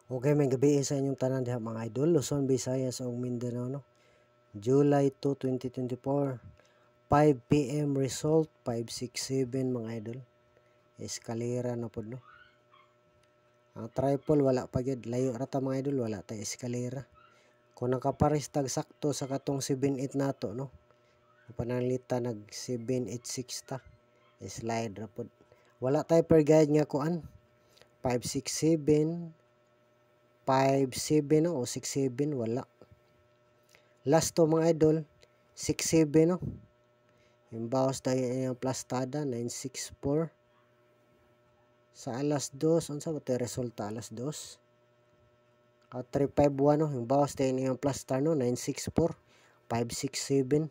Okay, may gabi sa inyong tanan diha mga idol, Luzon, Visayas ug Mindanao no. July 2, 2024. 5 PM result 567 mga idol. Eskalera na pod no. Ang triple wala pa gyud, layo ra ta mga idol, wala ta eskalera. Kung nakapares tag sakto sa katong 78 nato no. Pananglita nag 786 ta. Slide ra pod. Wala tay per guide nga kuan. 567 5-7 no, o 6-7 wala. Last to mga idol 6-7 no. Yung bawas tayo yung plastada 964. Sa alas 2 unsa ba tay resulta alas 2? 351 no, yung bawas tayo yung plastar no 964 567.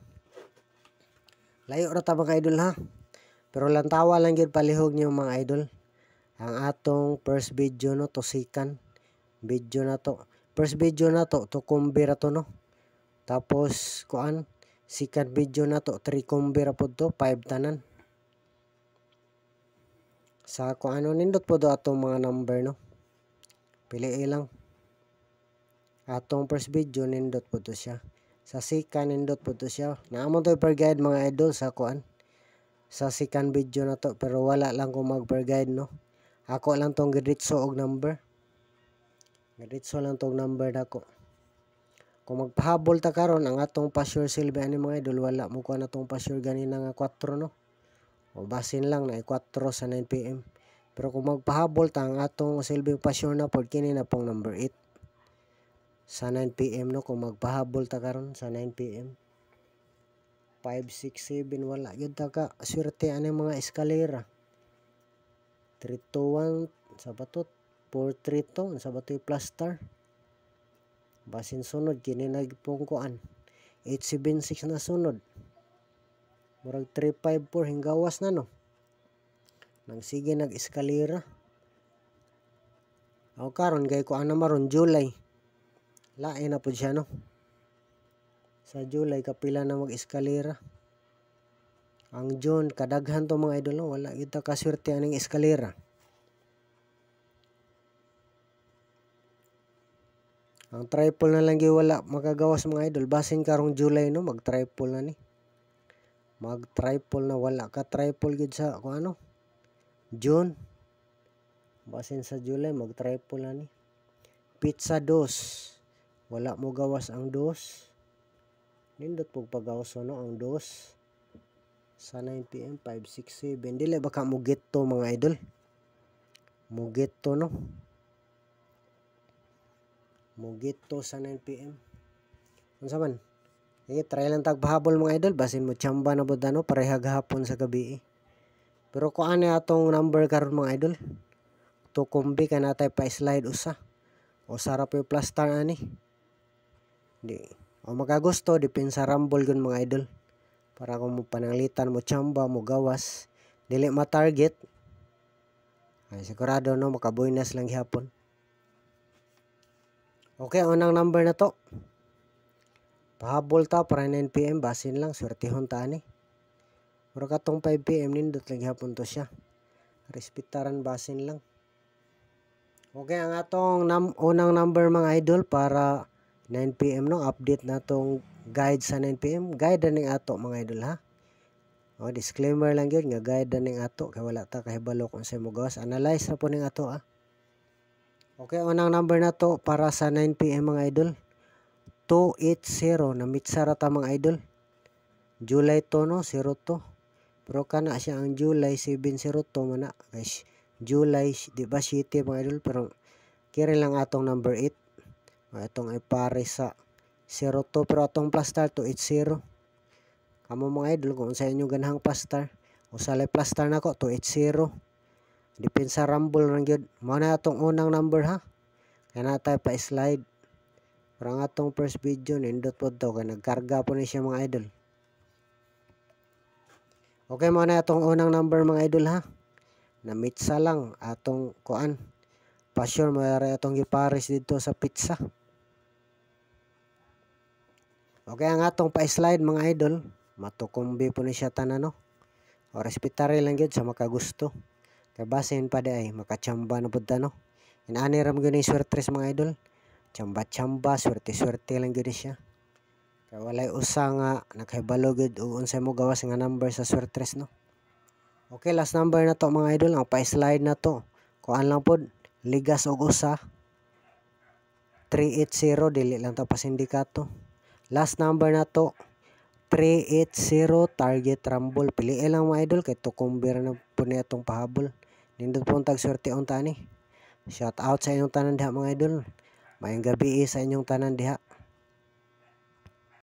Layo ra ta mga idol ha. Pero lantawa lang gyud palihog niyo mga idol. Ang atong first video no to sikan. Video na to. First video na to kumbira to no. Tapos kuan second video na to 3 kumbira pod to 5 tanan. Sa kuan nindot pod atong mga number no. Pili lang. Atong first video nindot pod to siya. Sa second nindot pod to siya. Naamon to per guide mga idol sa kuan. Sa second video na to pero wala lang ko mag per guide no. Ako lang tong giritso og number. Diretso lang tong number nako. Kung magpahabol ta karon ang atong pa-sure silbi ani mga idol wala mo kuha na tong pa-sure ganina nga 4 no. O basin lang na 4 sa 9 PM. Pero kung magpahabol ta ang atong silbi pa-sure na pod kini na pong number 8 sa 9 PM no. Kung magpahabol ta karon sa 9 PM 5 6 7 wala gyud ta ka swerte ani mga eskalera. 3 2 1 sa batot 432 sa batoy plastar. Basin sunod kini nagpong kuan 876 na sunod. Murag 354 hinggawas na no. Nang sige nag-eskalera. Aw karon gay ko ana maron July. Lain na pud siya no. Sa July kapila na mag-eskalera. Ang June kadaghan to mga idol no, wala gyud ta kaswerte aning eskalera. Ang triple na lang wala makagawas mga idol. Basin karong July no, mag-triple na ni. Mag-triple na wala ka triple gid sa kung ano. June. Basin sa July mag-triple na ni. Pizza 2. Wala mo gawas ang 2. Nindot pug pagawas no ang 2. Sa 9 PM 567. Dili baka mo get to mga idol. Mo get to no. Mugit to sa 9 PM. Unsa man? Try lang tagpahabol mga idol basin mo chamba na bud ano parehag hapon sa gabi. Pero kung ano atong number karon mga idol. To kombi kana tay pa slide usa. O sarap yung plastar ani. Di. O magagusto dipin sa rumble gun mga idol. Para kung mo pananglitan mo chamba mo gawas, dili ma-target. Ay sigurado no makabuinas lang gihapon. Okay, unang number na to. Pahabol ta para 9 PM basin lang swertehon ta ani. Pero katong 5 PM nindot lang hapon to siya. Respetaran basin lang. Okay, ang atong unang number mga idol para 9 PM no, update na tong guide sa 9 PM. Guide ning ato mga idol ha. O disclaimer lang gyud nga guide ning ato kay wala ta kahibalo kung sa mo gawas. Analyze ra po ning ato ha. Okay, unang number na to para sa 9 PM mga idol. 280 na mitsa ra ta mga idol. July to no, 02. Pero kana siya ang July 702 man na. Guys, July di ba 7 mga idol pero kiri lang atong number 8. Itong ay pare sa 02 pero atong plastar 280. Kamo mga idol kung sa inyo ganahang plastar o salay plastar nako 280. Depensa rumble lang gyud. Mao na atong unang number ha. Kaya na tayo pa slide. Pero ang atong first video nindot po to. Kaya nagkarga po ni siya mga idol. Okay, mao na atong unang number mga idol ha. Namitsa lang atong kuan. Pa-sure mayroon atong gipares dito sa pizza. Okay, ang atong pa-slide mga idol. Matukumbi po ni siya tanan no. O respetare lang gyud sa makagusto. Kaya basin pa di ay makachamba na punta no. Inani ram gyud ni swertres mga idol. Chamba-chamba, swerte-swerte lang gyud siya. Kaya walay usa nga nakahibalo gyud og unsay mo gawas nga number sa swertres no. Okay, last number na to mga idol. Ang pa-slide na to. Kuan lang pod, ligas og usa. 380 dili lang to pasindikato. Last number na to 380 target rumble. Pili lang mga idol kay tukumbir na po niya itong pahabol. Nindot po ang tag-swerte on tani. Shout out sa inyong tanan diha mga idol. Mayong gabi sa inyong tanan diha.